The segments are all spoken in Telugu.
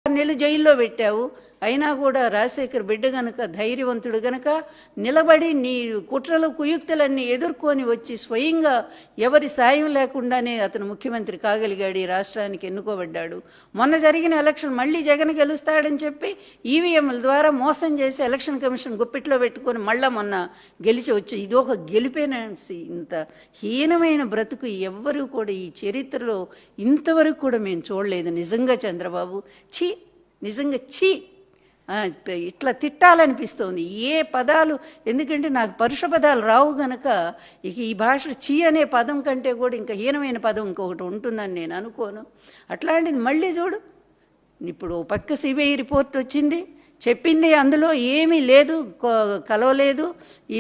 నెలలు జైల్లో పెట్టావు. అయినా కూడా రాజశేఖర్ బిడ్డ గనక, ధైర్యవంతుడు గనక నిలబడి నీ కుట్రలు కుయుక్తులన్నీ ఎదుర్కొని వచ్చి స్వయంగా ఎవరి సాయం లేకుండానే అతను ముఖ్యమంత్రి కాగలిగాడు, ఈ రాష్ట్రానికి ఎన్నుకోబడ్డాడు. మొన్న జరిగిన ఎలక్షన్ మళ్ళీ జగన్ గెలుస్తాడని చెప్పి ఈవీఎంల ద్వారా మోసం చేసి ఎలక్షన్ కమిషన్ గుప్పిట్లో పెట్టుకొని మళ్ళా మొన్న గెలిచి వచ్చి ఇది ఒక గెలిపేనంసి. ఇంత హీనమైన బ్రతుకు ఎవ్వరూ కూడా ఈ చరిత్రలో ఇంతవరకు కూడా మేము చూడలేదు. నిజంగా చంద్రబాబు ఛీ, నిజంగా ఛీ, ఇట్లా తిట్టాలనిపిస్తోంది. ఏ పదాలు, ఎందుకంటే నాకు పరుష పదాలు రావు గనక ఇక ఈ భాష చీ అనే పదం కంటే కూడా ఇంకా హీనమైన పదం ఇంకొకటి ఉంటుందని నేను అనుకోను. అట్లాంటిది మళ్ళీ చూడు, ఇప్పుడు పక్క సిబిఐ రిపోర్ట్ వచ్చింది, చెప్పింది అందులో ఏమీ లేదు, కలవలేదు,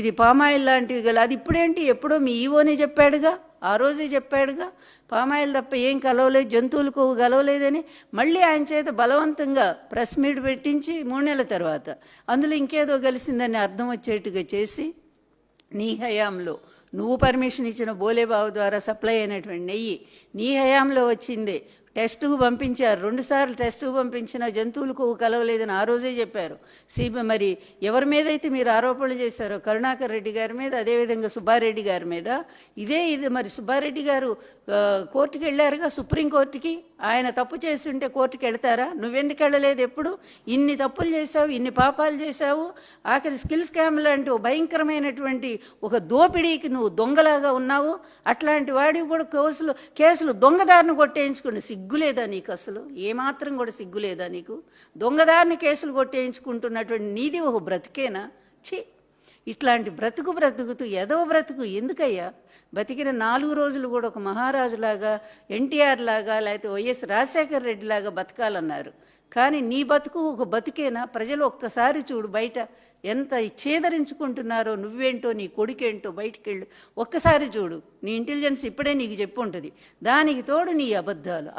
ఇది పామాయిల్ లాంటివి గల. అది ఇప్పుడేంటి, ఎప్పుడో మీ ఈవోనే చెప్పాడుగా, ఆ రోజే చెప్పాడుగా, పామాయిల్ తప్ప ఏం కలవలేదు, జంతువులకు కలవలేదని. మళ్ళీ ఆయన చేత బలవంతంగా ప్రెస్ మీట్ పెట్టించి 3 నెలల తర్వాత అందులో ఇంకేదో కలిసిందని అర్థం వచ్చేట్టుగా చేసి నీ హయాంలో నువ్వు పర్మిషన్ ఇచ్చిన బోలేబాబు ద్వారా సప్లై అయినటువంటి నెయ్యి నీ హయాంలో వచ్చిందే. టెస్టుకు పంపించారు, 2 సార్లు టెస్టుకు పంపించిన జంతువులకు కలవలేదని ఆ రోజే చెప్పారు. మరి ఎవరి మీద అయితే మీరు ఆరోపణలు చేశారో, కరుణాకర్ రెడ్డి గారి మీద, అదేవిధంగా సుబ్బారెడ్డి గారి మీద, ఇది మరి సుబ్బారెడ్డి గారు కోర్టుకి వెళ్ళారుగా, సుప్రీంకోర్టుకి. ఆయన తప్పు చేసి ఉంటే కోర్టుకి వెళ్తారా? నువ్వెందుకు వెళ్ళలేదు? ఎప్పుడు ఇన్ని తప్పులు చేశావు, ఇన్ని పాపాలు చేశావు, ఆఖరి స్కిల్ స్కామ్ లాంటి భయంకరమైనటువంటి ఒక దోపిడీకి నువ్వు దొంగలాగా ఉన్నావు. అట్లాంటి వాడివి కూడా కేసులు దొంగదారిని కొట్టేయించుకుని సిగ్గులేదా నీకు? అసలు ఏమాత్రం కూడా సిగ్గులేదా నీకు? దొంగదారిని కేసులు కొట్టేయించుకుంటున్నటువంటి నీది ఒక బ్రతికేనా? ఛీ, ఇట్లాంటి బ్రతుకుతూ ఎదవ బ్రతుకు ఎందుకయ్యా? బతికిన 4 రోజులు కూడా ఒక మహారాజులాగా, ఎన్టీఆర్ లాగా, లేకపోతే వైఎస్ రాజశేఖర రెడ్డి లాగా బతకాలన్నారు. కానీ నీ బతుకు ఒక బతుకేనా? ప్రజలు ఒక్కసారి చూడు, బయట ఎంత చేదరించుకుంటున్నారో, నువ్వేంటో నీ కొడుకేంటో బయటికి వెళ్ళు, ఒక్కసారి చూడు. నీ ఇంటెలిజెన్స్ ఇప్పుడే నీకు చెప్పు ఉంటుంది. దానికి తోడు నీ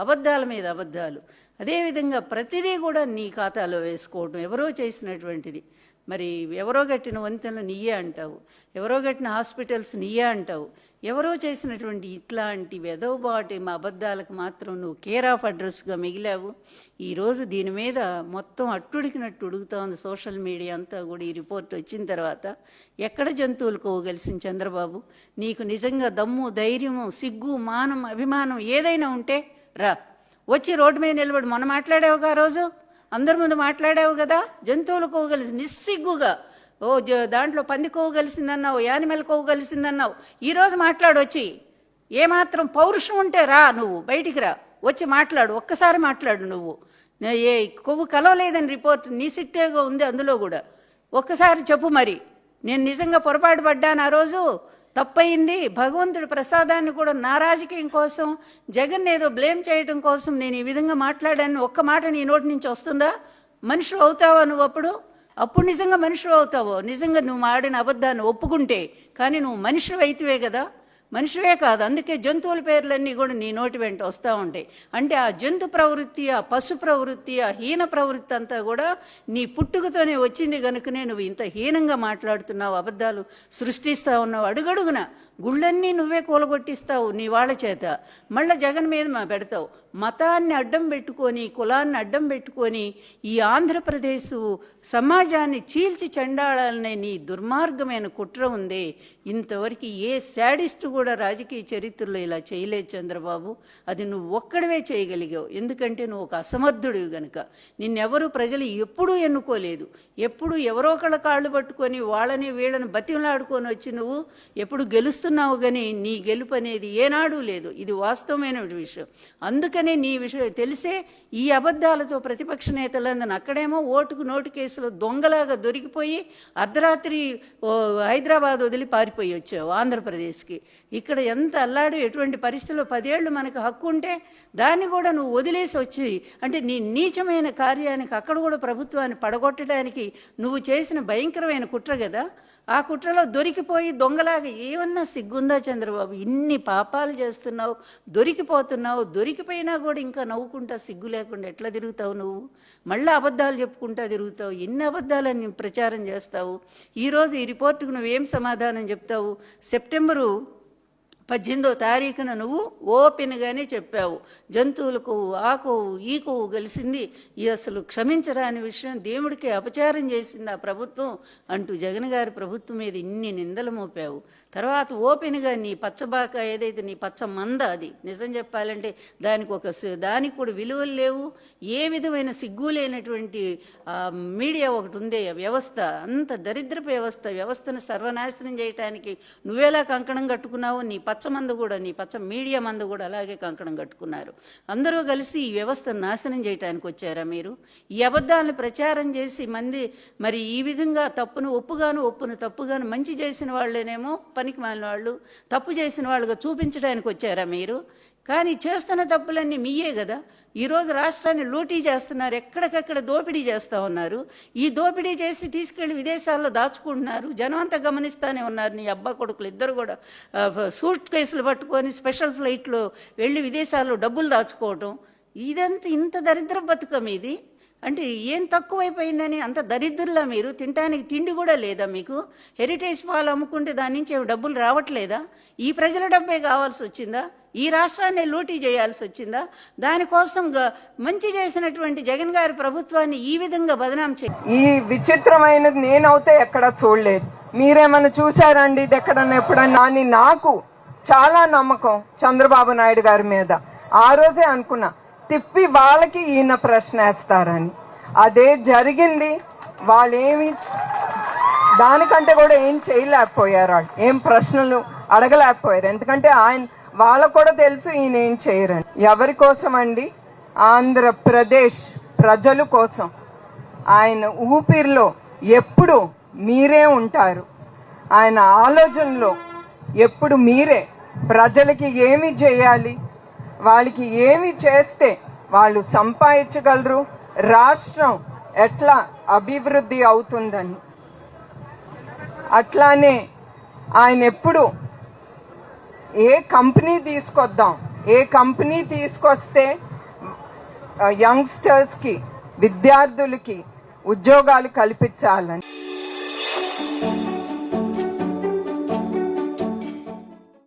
అబద్ధాల మీద అబద్ధాలు, అదేవిధంగా ప్రతిదీ కూడా నీ ఖాతాలో వేసుకోవడం, ఎవరో చేసినటువంటిది. మరి ఎవరో కట్టిన వంతెనలు నీయే అంటావు, ఎవరో కట్టిన హాస్పిటల్స్ నీయే అంటావు, ఎవరో చేసినటువంటి ఇట్లాంటి వెదవబాటి మా అబద్ధాలకు మాత్రం నువ్వు కేర్ ఆఫ్ అడ్రస్గా మిగిలావు. ఈరోజు దీని మీద మొత్తం అట్టుడికినట్టు ఉడుకుతా ఉంది సోషల్ మీడియా అంతా కూడా. ఈ రిపోర్ట్ వచ్చిన తర్వాత ఎక్కడ జంతువులు కోవగలిసిన చంద్రబాబు? నీకు నిజంగా దమ్ము, ధైర్యము, సిగ్గు, మానం, అభిమానం ఏదైనా ఉంటే రా, వచ్చి రోడ్డు మీద నిలబడి. మొన్న మాట్లాడావుగా, ఆ రోజు అందరి ముందు మాట్లాడావు కదా, జంతువులు కోవగలిసి నిస్సిగ్గుగా. దాంట్లో పంది కోవగలిసిందన్నావు, యానిమల్ కోవగలిసిందన్నావు. ఈరోజు మాట్లాడొచ్చి, ఏమాత్రం పౌరుషం ఉంటే రా, నువ్వు బయటికి రా, వచ్చి మాట్లాడు, ఒక్కసారి మాట్లాడు. నువ్వు కొవ్వు కలవలేదని రిపోర్ట్ నీ సిట్టేగా ఉంది, అందులో కూడా ఒక్కసారి చెప్పు. మరి నేను నిజంగా పొరపాటు పడ్డాను, ఆ రోజు తప్పయింది, భగవంతుడి ప్రసాదాన్ని కూడా నా రాజకీయం కోసం, జగన్ ఏదో బ్లేమ్ చేయడం కోసం నేను ఈ విధంగా మాట్లాడాను, ఒక్క మాట నీ నోటి నుంచి వస్తుందా? మనిషి అవుతావా నువ్వు? అప్పుడు నిజంగా మనిషి అవుతావో? నిజంగా నువ్వు ఆడిన అబద్ధాన్ని ఒప్పుకుంటే. కానీ నువ్వు మనిషి అయితేవే కదా, మనిషివే కాదు. అందుకే జంతువుల పేర్లన్నీ కూడా నీ నోటి వెంట వస్తూ ఉంటాయి. అంటే ఆ జంతు ప్రవృత్తి, ఆ పశు ప్రవృత్తి, ఆ హీన ప్రవృత్తి అంతా కూడా నీ పుట్టుకతోనే వచ్చింది కనుకనే నువ్వు ఇంత హీనంగా మాట్లాడుతున్నావు, అబద్ధాలు సృష్టిస్తూ ఉన్నావు. అడుగడుగున గుళ్ళన్నీ నువ్వే కూలగొట్టిస్తావు నీ వాళ్ళ చేత. మళ్ళీ జగన్ మీద పెడతావు. మతాన్ని అడ్డం పెట్టుకొని, కులాన్ని అడ్డం పెట్టుకొని ఈ ఆంధ్రప్రదేశ్ సమాజాన్ని చీల్చి చెండాడాలనే నీ దుర్మార్గమైన కుట్ర ఉందే. ఇంతవరకు ఏ శాడిస్టు కూడా రాజకీయ చరిత్రలో ఇలా చేయలేదు చంద్రబాబు. అది నువ్వు ఒక్కడివే చేయగలిగావు. ఎందుకంటే నువ్వు ఒక అసమర్థుడివి గనుక. నిన్నెవరూ ప్రజలు ఎప్పుడూ ఎన్నుకోలేదు. ఎప్పుడు ఎవరో ఒకళ్ళ కాళ్ళు పట్టుకొని వాళ్ళని వీళ్ళని బతిమలాడుకొని వచ్చి నువ్వు ఎప్పుడు గెలుస్తున్నావు. కానీ నీ గెలుపు అనేది ఏనాడూ లేదు. ఇది వాస్తవమైన విషయం. అందుకనే నీ విషయం తెలిసే ఈ అబద్ధాలతో ప్రతిపక్ష నేతలందరూ అక్కడేమో ఓటుకు నోటు కేసులో దొంగలాగా దొరికిపోయి అర్ధరాత్రి హైదరాబాద్ వదిలి పారిపోయి వచ్చావు ఆంధ్రప్రదేశ్కి. ఇక్కడ ఎంత అల్లాడు, ఎటువంటి పరిస్థితుల్లో 10 ఏళ్ళు మనకు హక్కు ఉంటే దాన్ని కూడా నువ్వు వదిలేసి వచ్చి, అంటే నీ నీచమైన కార్యానికి అక్కడ కూడా ప్రభుత్వాన్ని పడగొట్టడానికి నువ్వు చేసిన భయంకరమైన కుట్ర కదా. ఆ కుట్రలో దొరికిపోయి దొంగలాగా ఏమన్నా సిగ్గుందా చంద్రబాబు? ఇన్ని పాపాలు చేస్తున్నావు, దొరికిపోతున్నావు, దొరికిపోయినా కూడా ఇంకా నవ్వుకుంటా సిగ్గు లేకుండా ఎట్లా తిరుగుతావు నువ్వు? మళ్ళీ అబద్ధాలు చెప్పుకుంటా తిరుగుతావు. ఎన్ని అబద్ధాలని ప్రచారం చేస్తావు? ఈరోజు ఈ రిపోర్టుకు నువ్వేం సమాధానం చెప్తావు? సెప్టెంబరు 18వ తారీఖున నువ్వు ఓపెన్గానే చెప్పావు, జంతువుల కొవ్వు, ఆ కొవ్వు, ఈ కొవ్వు కలిసింది, ఇది అసలు క్షమించరాని విషయం, దేవుడికి అపచారం చేసింది ఆ ప్రభుత్వం అంటూ జగన్ గారి ప్రభుత్వం మీద ఇన్ని నిందలు మోపావు. తర్వాత ఓపెన్గా నీ పచ్చబాక ఏదైతే నీ పచ్చ మంద, అది నిజం చెప్పాలంటే దానికి కూడా విలువలు లేవు, ఏ విధమైన సిగ్గు లేనటువంటి మీడియా ఒకటి ఉందే వ్యవస్థ, అంత దరిద్రపు వ్యవస్థను సర్వనాశనం చేయడానికి నువ్వేలా కంకణం కట్టుకున్నావు, నీ పచ్చ మంద కూడా, నీ పచ్చ మీడియా మంద కూడా అలాగే కంకణం కట్టుకున్నారు. అందరూ కలిసి ఈ వ్యవస్థను నాశనం చేయడానికి వచ్చారా మీరు? ఈ అబద్ధాలను ప్రచారం చేసి మరి ఈ విధంగా తప్పును ఒప్పును తప్పుగాను మంచి చేసిన వాళ్ళేనేమో పనికి మాలిన వాళ్ళు, తప్పు చేసిన వాళ్ళుగా చూపించడానికి వచ్చారా మీరు? కానీ చేస్తున్న తప్పులన్నీ మీయే కదా. ఈరోజు రాష్ట్రాన్ని లూటీ చేస్తున్నారు, ఎక్కడికక్కడ దోపిడీ చేస్తూ ఉన్నారు. ఈ దోపిడీ చేసి తీసుకెళ్లి విదేశాల్లో దాచుకుంటున్నారు. జనం అంతా గమనిస్తూనే ఉన్నారు. నీ అబ్బా కొడుకులు ఇద్దరు కూడా సూట్ కేసులు పట్టుకొని స్పెషల్ ఫ్లైట్లో వెళ్ళి విదేశాల్లో డబ్బులు దాచుకోవటం, ఇదంతా ఇంత దరిద్ర బతుకం ఇది. అంటే ఏం తక్కువైపోయిందని అంత దరిద్రులా మీరు? తినడానికి తిండి కూడా లేదా మీకు? హెరిటేజ్ పాలు అమ్ముకుంటే దాని నుంచి డబ్బులు రావట్లేదా? ఈ ప్రజల డబ్బే కావాల్సి వచ్చిందా? ఈ రాష్ట్రాన్ని లూటీ చేయాల్సి వచ్చిందా? దానికోసం మంచి చేసినటువంటి జగన్ గారి ప్రభుత్వాన్ని ఈ విధంగా బదనాం ఈ విచిత్రమైనది నేనైతే ఎక్కడ చూడలేదు. మీరేమన్నా చూసారండి ఇది ఎక్కడన్నా ఎప్పుడన్నా? అని నాకు చాలా నమ్మకం చంద్రబాబు నాయుడు గారి మీద. ఆ రోజే అనుకున్నా తిప్పి వాళ్ళకి ఈయన ప్రశ్న వేస్తారని. అదే జరిగింది. వాళ్ళేమి దానికంటే కూడా ఏం చేయలేకపోయారు, వాళ్ళు ఏం ప్రశ్నలు అడగలేకపోయారు. ఎందుకంటే వాళ్ళకు కూడా తెలుసు ఈయన ఏం చేయరని. ఎవరి కోసం అండి? ఆంధ్రప్రదేశ్ ప్రజల కోసం. ఆయన ఊపిరిలో ఎప్పుడు మీరే ఉంటారు, ఆయన ఆలోచనలో ఎప్పుడు మీరే. ప్రజలకి ఏమి చేయాలి, వాళ్ళకి ఏమి చేస్తే వాళ్ళు సంపాదించగలరు, రాష్ట్రం ఎట్లా అభివృద్ధి అవుతుందని. అట్లానే ఆయన ఎప్పుడు ఏ కంపెనీ తీసుకొద్దాం, ఏ కంపెనీ తీసుకొస్తే యంగ్స్టర్స్కి, విద్యార్థులకి ఉద్యోగాలు కల్పించాలని.